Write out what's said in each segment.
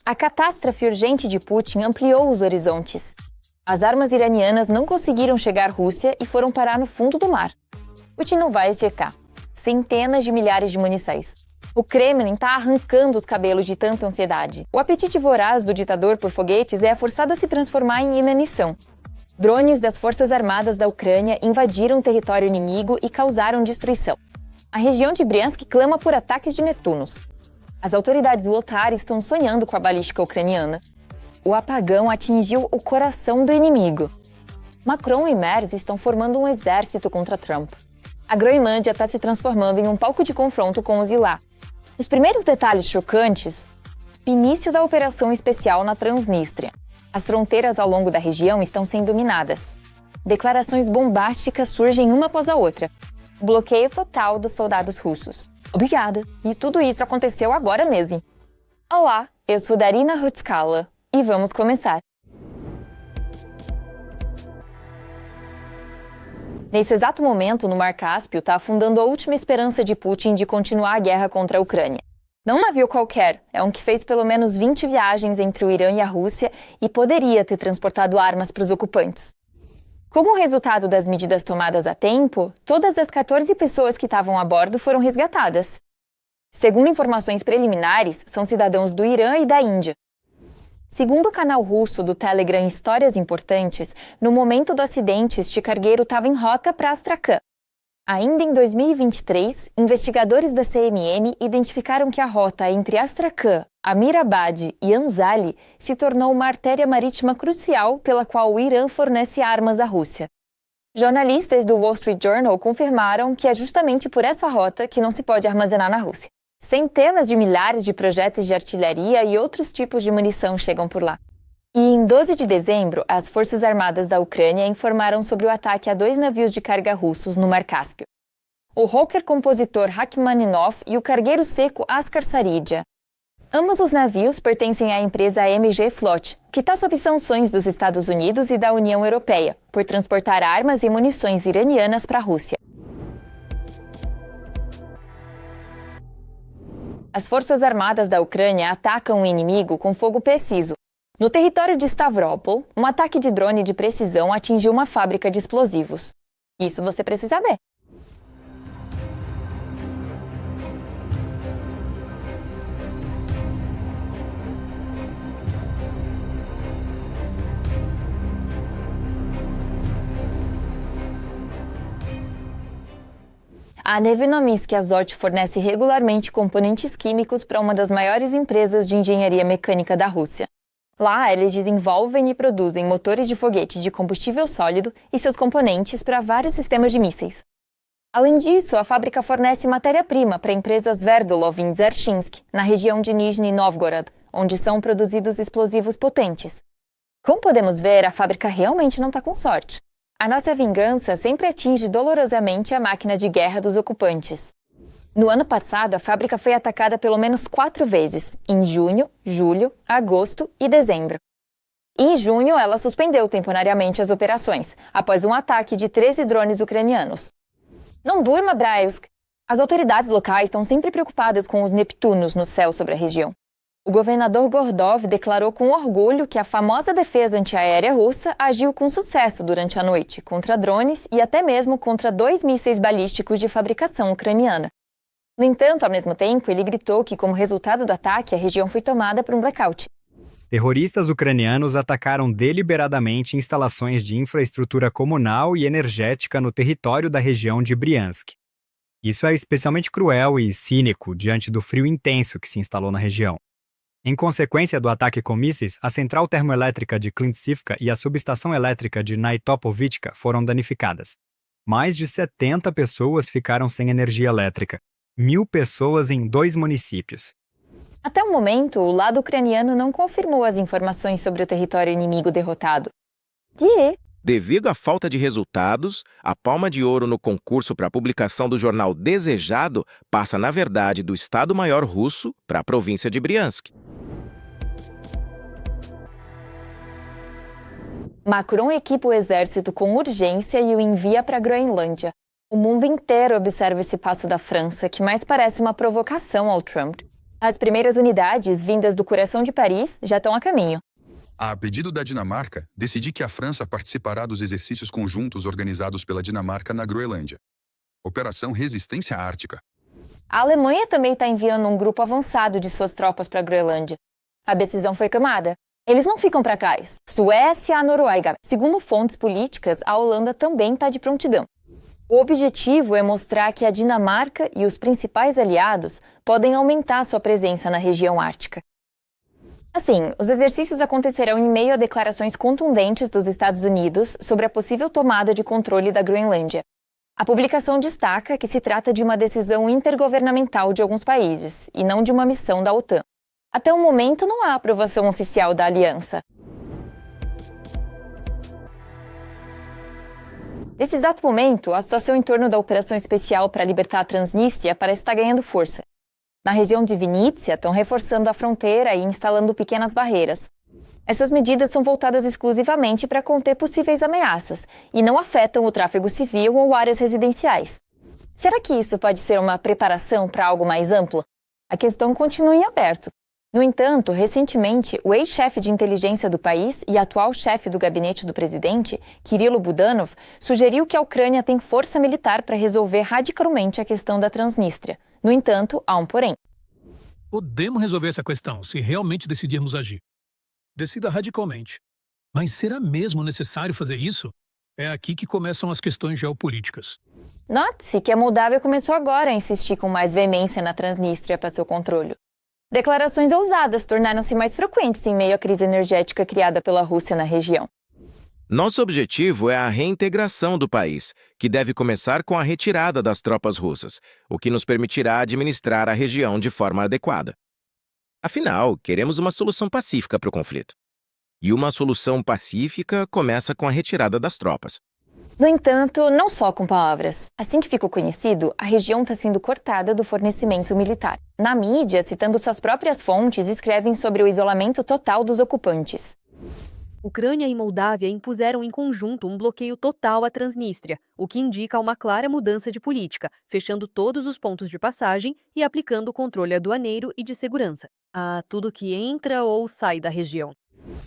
A catástrofe urgente de Putin ampliou os horizontes. As armas iranianas não conseguiram chegar à Rússia e foram parar no fundo do mar. Putin não vai secar. Centenas de milhares de munições. O Kremlin está arrancando os cabelos de tanta ansiedade. O apetite voraz do ditador por foguetes é forçado a se transformar em inanição. Drones das Forças Armadas da Ucrânia invadiram o território inimigo e causaram destruição. A região de Briansk clama por ataques de Netunos. As autoridades militares estão sonhando com a balística ucraniana. O apagão atingiu o coração do inimigo. Macron e Merz estão formando um exército contra Trump. A Groenlândia está se transformando em um palco de confronto com os Ilá. Os primeiros detalhes chocantes: início da operação especial na Transnistria. As fronteiras ao longo da região estão sendo minadas. Declarações bombásticas surgem uma após a outra. Bloqueio total dos soldados russos. Obrigada! E tudo isso aconteceu agora mesmo. Olá, eu sou Darina Rutskala e vamos começar. Nesse exato momento, no Mar Cáspio, está afundando a última esperança de Putin de continuar a guerra contra a Ucrânia. Não um navio qualquer, é um que fez pelo menos 20 viagens entre o Irã e a Rússia e poderia ter transportado armas para os ocupantes. Como resultado das medidas tomadas a tempo, todas as 14 pessoas que estavam a bordo foram resgatadas. Segundo informações preliminares, são cidadãos do Irã e da Índia. Segundo o canal russo do Telegram Histórias Importantes, no momento do acidente, este cargueiro estava em rota para Astrakhan. Ainda em 2023, investigadores da CMM identificaram que a rota entre Astrakhan, Amirabad e Anzali se tornou uma artéria marítima crucial pela qual o Irã fornece armas à Rússia. Jornalistas do Wall Street Journal confirmaram que é justamente por essa rota que não se pode armazenar na Rússia. Centenas de milhares de projéteis de artilharia e outros tipos de munição chegam por lá. E em 12 de dezembro, as Forças Armadas da Ucrânia informaram sobre o ataque a 2 navios de carga russos no Mar Cáspio. O rocker-compositor Rachmaninov e o cargueiro seco Askar Saridja. Ambos os navios pertencem à empresa MG Flot, que está sob sanções dos Estados Unidos e da União Europeia, por transportar armas e munições iranianas para a Rússia. As Forças Armadas da Ucrânia atacam o inimigo com fogo preciso. No território de Stavropol, um ataque de drone de precisão atingiu uma fábrica de explosivos. Isso você precisa saber. A Nevenomysky Azot fornece regularmente componentes químicos para uma das maiores empresas de engenharia mecânica da Rússia. Lá, eles desenvolvem e produzem motores de foguete de combustível sólido e seus componentes para vários sistemas de mísseis. Além disso, a fábrica fornece matéria-prima para a empresa Sverdlov em Dzerzhinsk, na região de Nizhny Novgorod, onde são produzidos explosivos potentes. Como podemos ver, a fábrica realmente não está com sorte. A nossa vingança sempre atinge dolorosamente a máquina de guerra dos ocupantes. No ano passado, a fábrica foi atacada pelo menos 4 vezes, em junho, julho, agosto e dezembro. Em junho, ela suspendeu temporariamente as operações, após um ataque de 13 drones ucranianos. Não durma, Bryansk! As autoridades locais estão sempre preocupadas com os Neptunos no céu sobre a região. O governador Gordov declarou com orgulho que a famosa defesa antiaérea russa agiu com sucesso durante a noite contra drones e até mesmo contra 2 mísseis balísticos de fabricação ucraniana. No entanto, ao mesmo tempo, ele gritou que, como resultado do ataque, a região foi tomada por um blackout. Terroristas ucranianos atacaram deliberadamente instalações de infraestrutura comunal e energética no território da região de Briansk. Isso é especialmente cruel e cínico diante do frio intenso que se instalou na região. Em consequência do ataque com mísseis, a central termoelétrica de Klintsivka e a subestação elétrica de Naitopovitska foram danificadas. Mais de 70 pessoas ficaram sem energia elétrica. 1.000 pessoas em 2 municípios. Até o momento, o lado ucraniano não confirmou as informações sobre o território inimigo derrotado. Devido à falta de resultados, a palma de ouro no concurso para a publicação do jornal Desejado passa, na verdade, do Estado-Maior russo para a província de Briansk. Macron equipa o exército com urgência e o envia para a Groenlândia. O mundo inteiro observa esse passo da França, que mais parece uma provocação ao Trump. As primeiras unidades, vindas do coração de Paris, já estão a caminho. A pedido da Dinamarca, decidi que a França participará dos exercícios conjuntos organizados pela Dinamarca na Groenlândia. Operação Resistência Ártica. A Alemanha também está enviando um grupo avançado de suas tropas para a Groenlândia. A decisão foi tomada. Eles não ficam para trás. Suécia, a Noruega. Segundo fontes políticas, a Holanda também está de prontidão. O objetivo é mostrar que a Dinamarca e os principais aliados podem aumentar sua presença na região ártica. Assim, os exercícios acontecerão em meio a declarações contundentes dos Estados Unidos sobre a possível tomada de controle da Groenlândia. A publicação destaca que se trata de uma decisão intergovernamental de alguns países, e não de uma missão da OTAN. Até o momento, não há aprovação oficial da aliança. Nesse exato momento, a situação em torno da operação especial para libertar a Transnistria parece estar ganhando força. Na região de Vinícius, estão reforçando a fronteira e instalando pequenas barreiras. Essas medidas são voltadas exclusivamente para conter possíveis ameaças e não afetam o tráfego civil ou áreas residenciais. Será que isso pode ser uma preparação para algo mais amplo? A questão continua em aberto. No entanto, recentemente, o ex-chefe de inteligência do país e atual chefe do gabinete do presidente, Kirilo Budanov, sugeriu que a Ucrânia tem força militar para resolver radicalmente a questão da Transnistria. No entanto, há um porém. Podemos resolver essa questão se realmente decidirmos agir. Decida radicalmente. Mas será mesmo necessário fazer isso? É aqui que começam as questões geopolíticas. Note-se que a Moldávia começou agora a insistir com mais veemência na Transnistria para seu controle. Declarações ousadas tornaram-se mais frequentes em meio à crise energética criada pela Rússia na região. Nosso objetivo é a reintegração do país, que deve começar com a retirada das tropas russas, o que nos permitirá administrar a região de forma adequada. Afinal, queremos uma solução pacífica para o conflito. E uma solução pacífica começa com a retirada das tropas. No entanto, não só com palavras. Assim que ficou conhecido, a região está sendo cortada do fornecimento militar. Na mídia, citando suas próprias fontes, escrevem sobre o isolamento total dos ocupantes. Ucrânia e Moldávia impuseram em conjunto um bloqueio total à Transnistria, o que indica uma clara mudança de política, fechando todos os pontos de passagem e aplicando controle aduaneiro e de segurança a tudo que entra ou sai da região.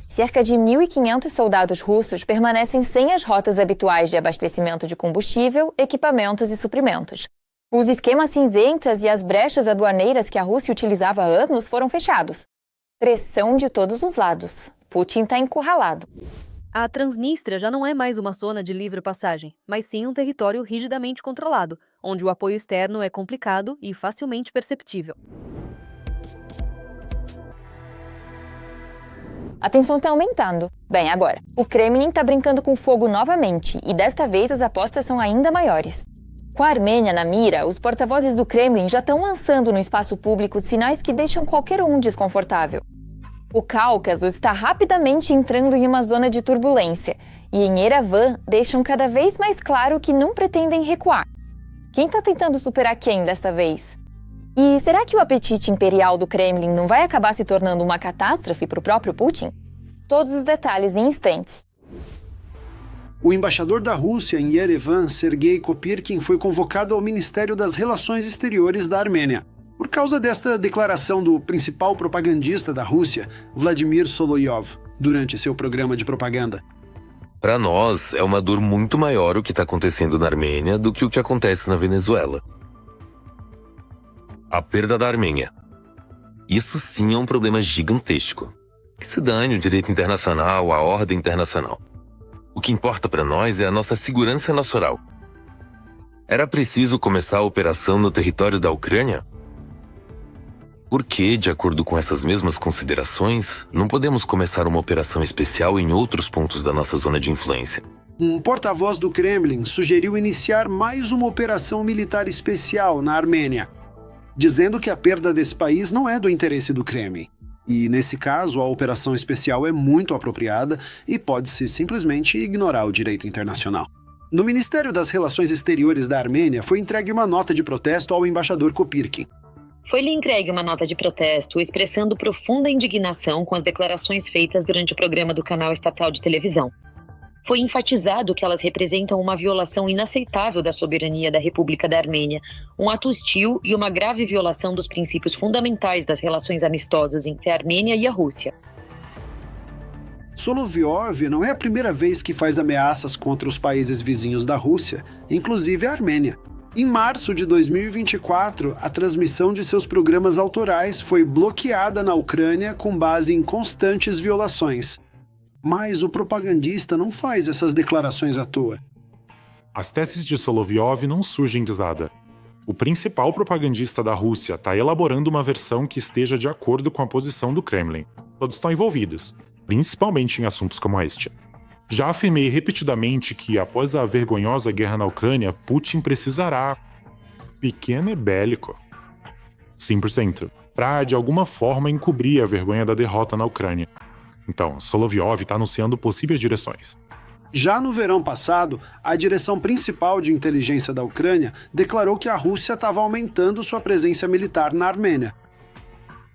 Cerca de 1.500 soldados russos permanecem sem as rotas habituais de abastecimento de combustível, equipamentos e suprimentos. Os esquemas cinzentas e as brechas aduaneiras que a Rússia utilizava há anos foram fechados. Pressão de todos os lados. Putin está encurralado. A Transnistria já não é mais uma zona de livre passagem, mas sim um território rigidamente controlado, onde o apoio externo é complicado e facilmente perceptível. A tensão está aumentando. Bem, agora, o Kremlin está brincando com fogo novamente e desta vez as apostas são ainda maiores. Com a Armênia na mira, os porta-vozes do Kremlin já estão lançando no espaço público sinais que deixam qualquer um desconfortável. O Cáucaso está rapidamente entrando em uma zona de turbulência e em Erevan deixam cada vez mais claro que não pretendem recuar. Quem está tentando superar quem desta vez? E será que o apetite imperial do Kremlin não vai acabar se tornando uma catástrofe para o próprio Putin? Todos os detalhes em instantes. O embaixador da Rússia em Yerevan, Sergei Kopyrkin, foi convocado ao Ministério das Relações Exteriores da Armênia, por causa desta declaração do principal propagandista da Rússia, Vladimir Solovyov, durante seu programa de propaganda. Para nós, é uma dor muito maior o que está acontecendo na Armênia do que o que acontece na Venezuela. A perda da Armênia. Isso sim é um problema gigantesco. Que se dane o direito internacional, a ordem internacional. O que importa para nós é a nossa segurança nacional. Era preciso começar a operação no território da Ucrânia? Porque, de acordo com essas mesmas considerações, não podemos começar uma operação especial em outros pontos da nossa zona de influência. Um porta-voz do Kremlin sugeriu iniciar mais uma operação militar especial na Armênia, dizendo que a perda desse país não é do interesse do Kremlin. E, nesse caso, a operação especial é muito apropriada e pode-se simplesmente ignorar o direito internacional. No Ministério das Relações Exteriores da Armênia foi entregue uma nota de protesto ao embaixador Kopyrkin. Foi-lhe entregue uma nota de protesto expressando profunda indignação com as declarações feitas durante o programa do canal estatal de televisão. foi enfatizado que elas representam uma violação inaceitável da soberania da República da Armênia, um ato hostil e uma grave violação dos princípios fundamentais das relações amistosas entre a Armênia e a Rússia. Solovyov não é a primeira vez que faz ameaças contra os países vizinhos da Rússia, inclusive a Armênia. Em março de 2024, a transmissão de seus programas autorais foi bloqueada na Ucrânia com base em constantes violações. Mas o propagandista não faz essas declarações à toa. As teses de Solovyov não surgem de nada. O principal propagandista da Rússia está elaborando uma versão que esteja de acordo com a posição do Kremlin. Todos estão envolvidos, principalmente em assuntos como este. Já afirmei repetidamente que, após a vergonhosa guerra na Ucrânia, Putin precisará pequeno e bélico 100%, para, de alguma forma, encobrir a vergonha da derrota na Ucrânia. Então, Solovyov está anunciando possíveis direções. Já no verão passado, a direção principal de inteligência da Ucrânia declarou que a Rússia estava aumentando sua presença militar na Armênia.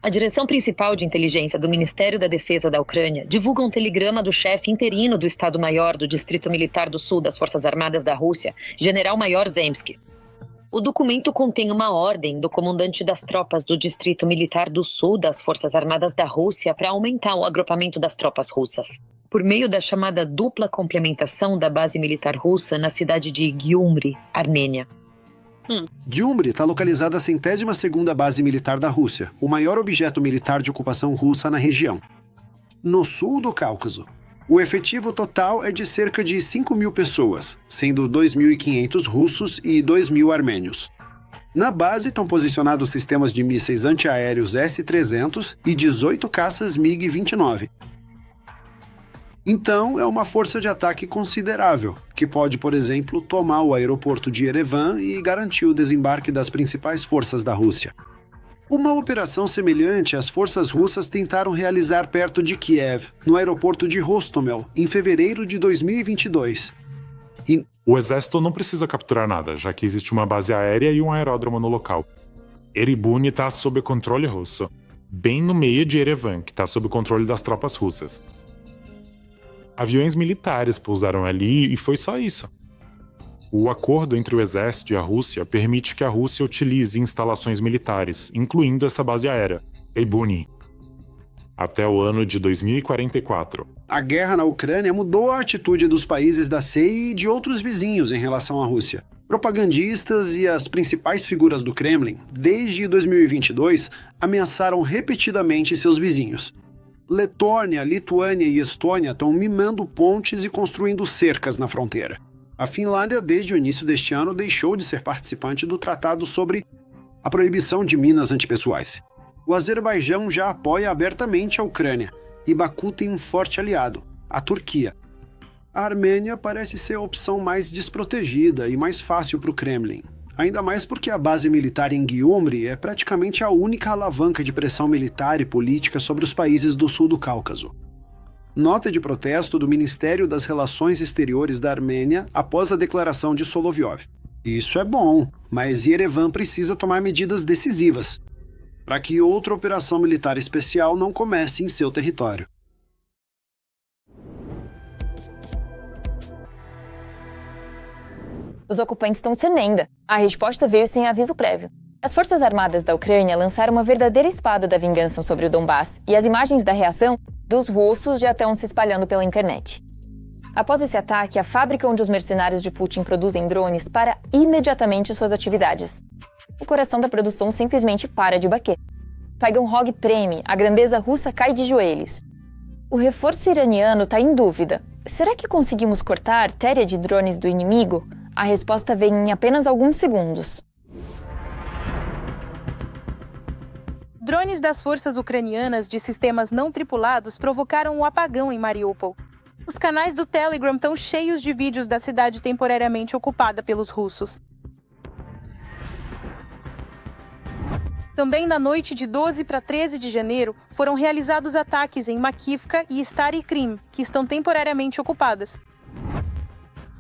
A direção principal de inteligência do Ministério da Defesa da Ucrânia divulga um telegrama do chefe interino do Estado-Maior do Distrito Militar do Sul das Forças Armadas da Rússia, General-Maior Zemsky. O documento contém uma ordem do comandante das tropas do Distrito Militar do Sul das Forças Armadas da Rússia para aumentar o agrupamento das tropas russas, por meio da chamada dupla complementação da base militar russa na cidade de Gyumri, Armênia. Gyumri está localizada a 102ª base militar da Rússia, o maior objeto militar de ocupação russa na região. No sul do Cáucaso, o efetivo total é de cerca de 5.000 pessoas, sendo 2.500 russos e 2.000 armênios. Na base estão posicionados sistemas de mísseis antiaéreos S-300 e 18 caças MiG-29. Então, é uma força de ataque considerável, que pode, por exemplo, tomar o aeroporto de Yerevan e garantir o desembarque das principais forças da Rússia. Uma operação semelhante as forças russas tentaram realizar perto de Kiev, no aeroporto de Hostomel, em fevereiro de 2022. O exército não precisa capturar nada, já que existe uma base aérea e um aeródromo no local. Eribuni está sob controle russo, bem no meio de Yerevan, que está sob controle das tropas russas. Aviões militares pousaram ali e foi só isso. O acordo entre o exército e a Rússia permite que a Rússia utilize instalações militares, incluindo essa base aérea, Eribuni, até o ano de 2044. A guerra na Ucrânia mudou a atitude dos países da CEI e de outros vizinhos em relação à Rússia. Propagandistas e as principais figuras do Kremlin, desde 2022, ameaçaram repetidamente seus vizinhos. Letônia, Lituânia e Estônia estão mimando pontes e construindo cercas na fronteira. A Finlândia, desde o início deste ano, deixou de ser participante do tratado sobre a proibição de minas antipessoais. O Azerbaijão já apoia abertamente a Ucrânia, e Baku tem um forte aliado, a Turquia. A Armênia parece ser a opção mais desprotegida e mais fácil para o Kremlin. Ainda mais porque a base militar em Gyumri é praticamente a única alavanca de pressão militar e política sobre os países do sul do Cáucaso. Nota de protesto do Ministério das Relações Exteriores da Armênia após a declaração de Solovyov. Isso é bom, mas Yerevan precisa tomar medidas decisivas para que outra operação militar especial não comece em seu território. Os ocupantes estão sem lenda. A resposta veio sem aviso prévio. As Forças Armadas da Ucrânia lançaram uma verdadeira espada da vingança sobre o Donbass, e as imagens da reação dos russos já estão se espalhando pela internet. Após esse ataque, a fábrica onde os mercenários de Putin produzem drones para imediatamente suas atividades. O coração da produção simplesmente para de bater. Taganrog treme, a grandeza russa cai de joelhos. O reforço iraniano está em dúvida. Será que conseguimos cortar a artéria de drones do inimigo? A resposta vem em apenas alguns segundos. Drones das forças ucranianas de sistemas não tripulados provocaram um apagão em Mariupol. Os canais do Telegram estão cheios de vídeos da cidade temporariamente ocupada pelos russos. Também na noite de 12 para 13 de janeiro, foram realizados ataques em Makivka e Stary Krim, que estão temporariamente ocupadas.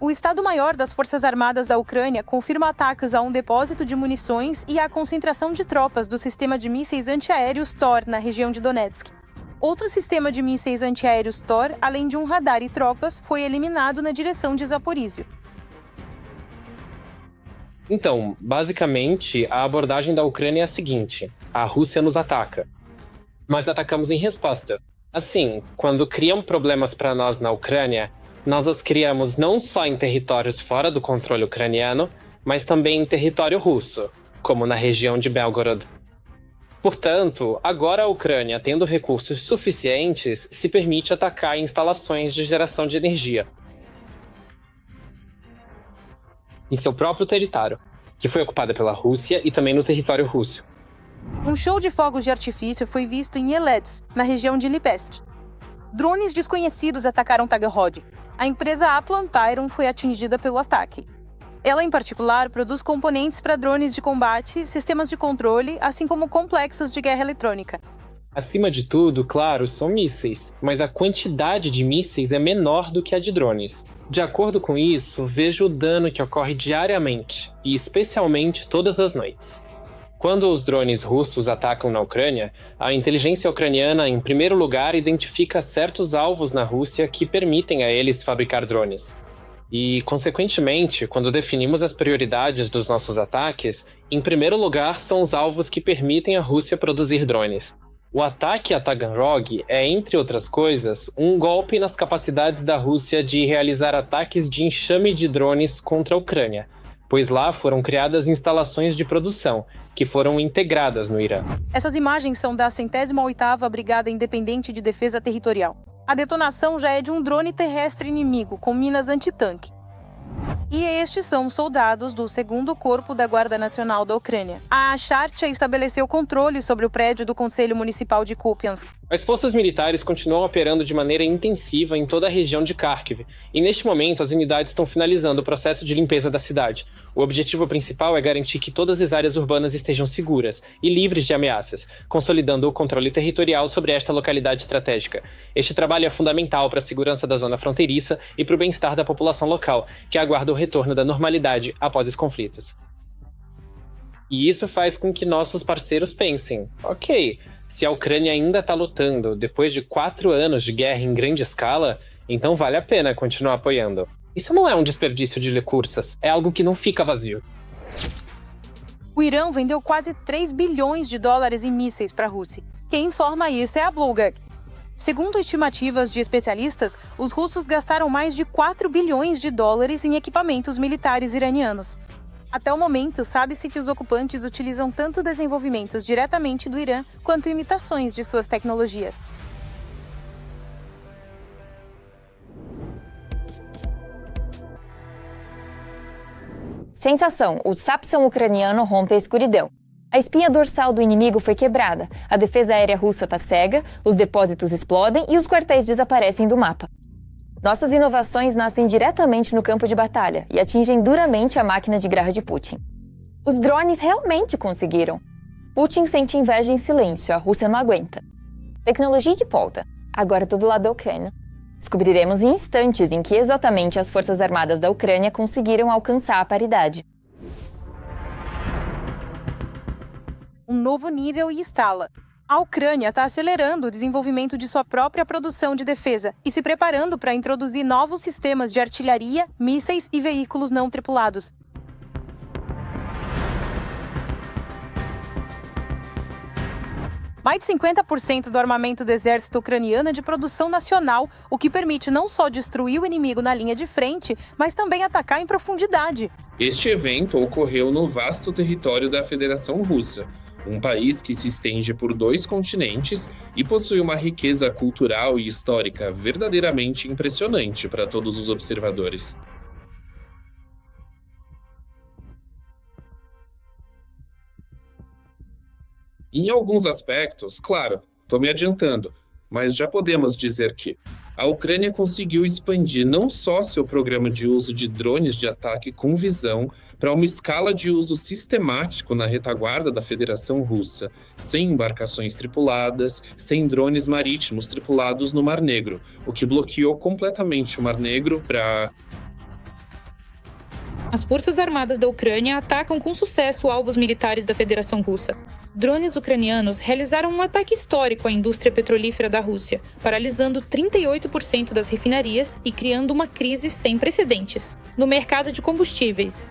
O Estado-Maior das Forças Armadas da Ucrânia confirma ataques a um depósito de munições e à concentração de tropas do sistema de mísseis antiaéreos Tor, na região de Donetsk. Outro sistema de mísseis antiaéreos Thor, além de um radar e tropas, foi eliminado na direção de Zaporísio. Então, basicamente, a abordagem da Ucrânia é a seguinte: a Rússia nos ataca, mas atacamos em resposta. Assim, quando criam problemas para nós na Ucrânia, nós os criamos não só em territórios fora do controle ucraniano, mas também em território russo, como na região de Belgorod. Portanto, agora a Ucrânia, tendo recursos suficientes, se permite atacar instalações de geração de energia em seu próprio território, que foi ocupada pela Rússia, e também no território russo. Um show de fogos de artifício foi visto em Elets, na região de Lipetsk. Drones desconhecidos atacaram Tagarrod. A empresa Aplantyron foi atingida pelo ataque. Ela, em particular, produz componentes para drones de combate, sistemas de controle, assim como complexos de guerra eletrônica. Acima de tudo, claro, são mísseis, mas a quantidade de mísseis é menor do que a de drones. De acordo com isso, vejo o dano que ocorre diariamente, e especialmente todas as noites. Quando os drones russos atacam na Ucrânia, a inteligência ucraniana, em primeiro lugar, identifica certos alvos na Rússia que permitem a eles fabricar drones. E, consequentemente, quando definimos as prioridades dos nossos ataques, em primeiro lugar são os alvos que permitem a Rússia produzir drones. O ataque a Taganrog é, entre outras coisas, um golpe nas capacidades da Rússia de realizar ataques de enxame de drones contra a Ucrânia, pois lá foram criadas instalações de produção, que foram integradas no Irã. Essas imagens são da 108ª Brigada Independente de Defesa Territorial. A detonação já é de um drone terrestre inimigo com minas antitanque. E estes são soldados do 2º Corpo da Guarda Nacional da Ucrânia. A Chartia estabeleceu controle sobre o prédio do Conselho Municipal de Kupiansk. As forças militares continuam operando de maneira intensiva em toda a região de Kharkiv, e neste momento as unidades estão finalizando o processo de limpeza da cidade. O objetivo principal é garantir que todas as áreas urbanas estejam seguras e livres de ameaças, consolidando o controle territorial sobre esta localidade estratégica. Este trabalho é fundamental para a segurança da zona fronteiriça e para o bem-estar da população local, que aguarda o retorno da normalidade após os conflitos. E isso faz com que nossos parceiros pensem: ok, se a Ucrânia ainda está lutando depois de 4 anos de guerra em grande escala, então vale a pena continuar apoiando. Isso não é um desperdício de recursos, é algo que não fica vazio. O Irã vendeu quase 3 bilhões de dólares em mísseis para a Rússia. Quem informa isso é a Bloomberg. Segundo estimativas de especialistas, os russos gastaram mais de 4 bilhões de dólares em equipamentos militares iranianos. Até o momento, sabe-se que os ocupantes utilizam tanto desenvolvimentos diretamente do Irã quanto imitações de suas tecnologias. Sensação: o Sapsão ucraniano rompe a escuridão. A espinha dorsal do inimigo foi quebrada, a defesa aérea russa está cega, os depósitos explodem e os quartéis desaparecem do mapa. Nossas inovações nascem diretamente no campo de batalha e atingem duramente a máquina de guerra de Putin. Os drones realmente conseguiram. Putin sente inveja em silêncio, a Rússia não aguenta. Tecnologia de ponta, agora do lado da Ucrânia. Descobriremos em instantes em que exatamente as Forças Armadas da Ucrânia conseguiram alcançar a paridade. Um novo nível e escala. A Ucrânia está acelerando o desenvolvimento de sua própria produção de defesa e se preparando para introduzir novos sistemas de artilharia, mísseis e veículos não tripulados. Mais de 50% do armamento do exército ucraniano é de produção nacional, o que permite não só destruir o inimigo na linha de frente, mas também atacar em profundidade. Este evento ocorreu no vasto território da Federação Russa, um país que se estende por 2 continentes e possui uma riqueza cultural e histórica verdadeiramente impressionante para todos os observadores. Em alguns aspectos, claro, estou me adiantando, mas já podemos dizer que a Ucrânia conseguiu expandir não só seu programa de uso de drones de ataque com visão para uma escala de uso sistemático na retaguarda da Federação Russa, sem embarcações tripuladas, sem drones marítimos tripulados no Mar Negro, o que bloqueou completamente o Mar Negro para... As Forças Armadas da Ucrânia atacam com sucesso alvos militares da Federação Russa. Drones ucranianos realizaram um ataque histórico à indústria petrolífera da Rússia, paralisando 38% das refinarias e criando uma crise sem precedentes no mercado de combustíveis.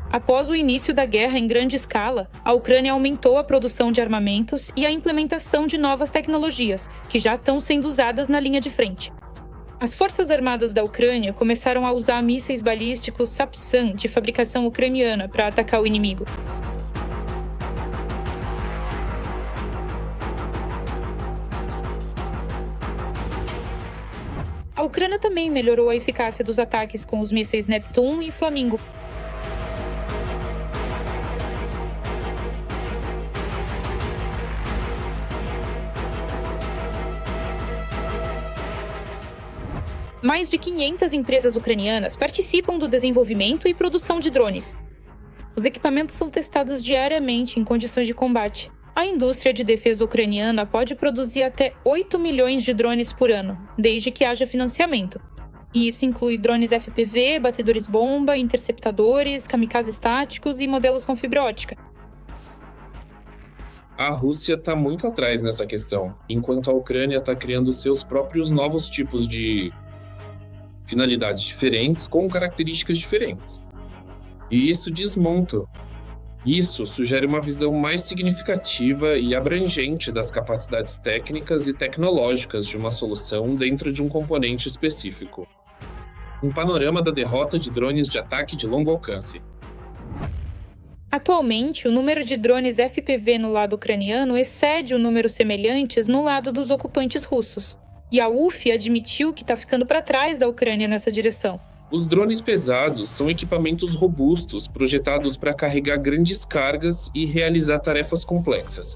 Após o início da guerra em grande escala, a Ucrânia aumentou a produção de armamentos e a implementação de novas tecnologias, que já estão sendo usadas na linha de frente. As Forças Armadas da Ucrânia começaram a usar mísseis balísticos Sapsan de fabricação ucraniana para atacar o inimigo. A Ucrânia também melhorou a eficácia dos ataques com os mísseis Neptune e Flamingo. Mais de 500 empresas ucranianas participam do desenvolvimento e produção de drones. Os equipamentos são testados diariamente em condições de combate. A indústria de defesa ucraniana pode produzir até 8 milhões de drones por ano, desde que haja financiamento. E isso inclui drones FPV, batedores-bomba, interceptadores, kamikazes táticos e modelos com fibra ótica. A Rússia está muito atrás nessa questão, enquanto a Ucrânia está criando seus próprios novos tipos de finalidades diferentes com características diferentes. E isso desmonta. Isso sugere uma visão mais significativa e abrangente das capacidades técnicas e tecnológicas de uma solução dentro de um componente específico. Um panorama da derrota de drones de ataque de longo alcance. Atualmente, o número de drones FPV no lado ucraniano excede o número semelhantes no lado dos ocupantes russos. E a UF admitiu que está ficando para trás da Ucrânia nessa direção. Os drones pesados são equipamentos robustos projetados para carregar grandes cargas e realizar tarefas complexas.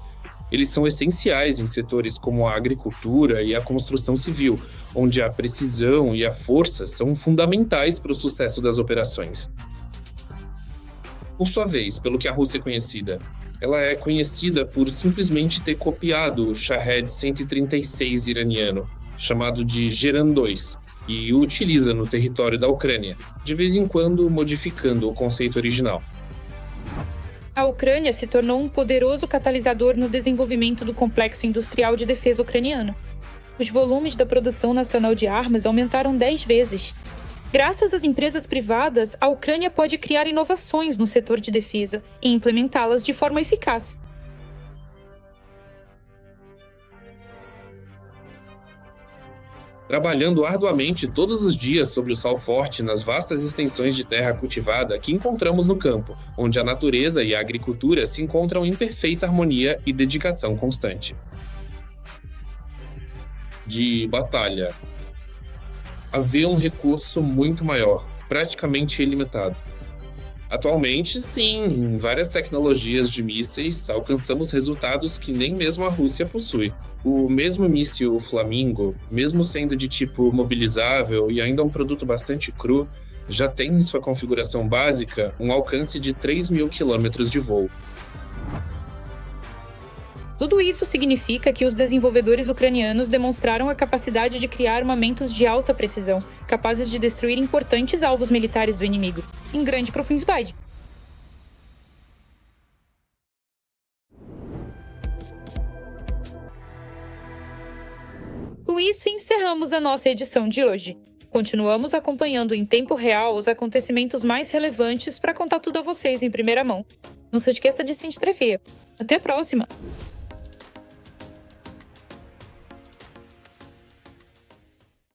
Eles são essenciais em setores como a agricultura e a construção civil, onde a precisão e a força são fundamentais para o sucesso das operações. Por sua vez, pelo que a Rússia é conhecida, ela é conhecida por simplesmente ter copiado o Shahed 136 iraniano, chamado de Geran-2, e o utiliza no território da Ucrânia, de vez em quando modificando o conceito original. A Ucrânia se tornou um poderoso catalisador no desenvolvimento do complexo industrial de defesa ucraniano. Os volumes da produção nacional de armas aumentaram 10 vezes. Graças às empresas privadas, a Ucrânia pode criar inovações no setor de defesa e implementá-las de forma eficaz. Trabalhando arduamente todos os dias sobre o sol forte nas vastas extensões de terra cultivada que encontramos no campo, onde a natureza e a agricultura se encontram em perfeita harmonia e dedicação constante. De batalha. Havia um recurso muito maior, praticamente ilimitado. Atualmente, sim, em várias tecnologias de mísseis, alcançamos resultados que nem mesmo a Rússia possui. O mesmo míssil Flamingo, mesmo sendo de tipo mobilizável e ainda um produto bastante cru, já tem em sua configuração básica um alcance de 3.000 km de voo. Tudo isso significa que os desenvolvedores ucranianos demonstraram a capacidade de criar armamentos de alta precisão, capazes de destruir importantes alvos militares do inimigo, em grande profundidade. Com isso, encerramos a nossa edição de hoje. Continuamos acompanhando em tempo real os acontecimentos mais relevantes para contar tudo a vocês em primeira mão. Não se esqueça de se inscrever. Até a próxima!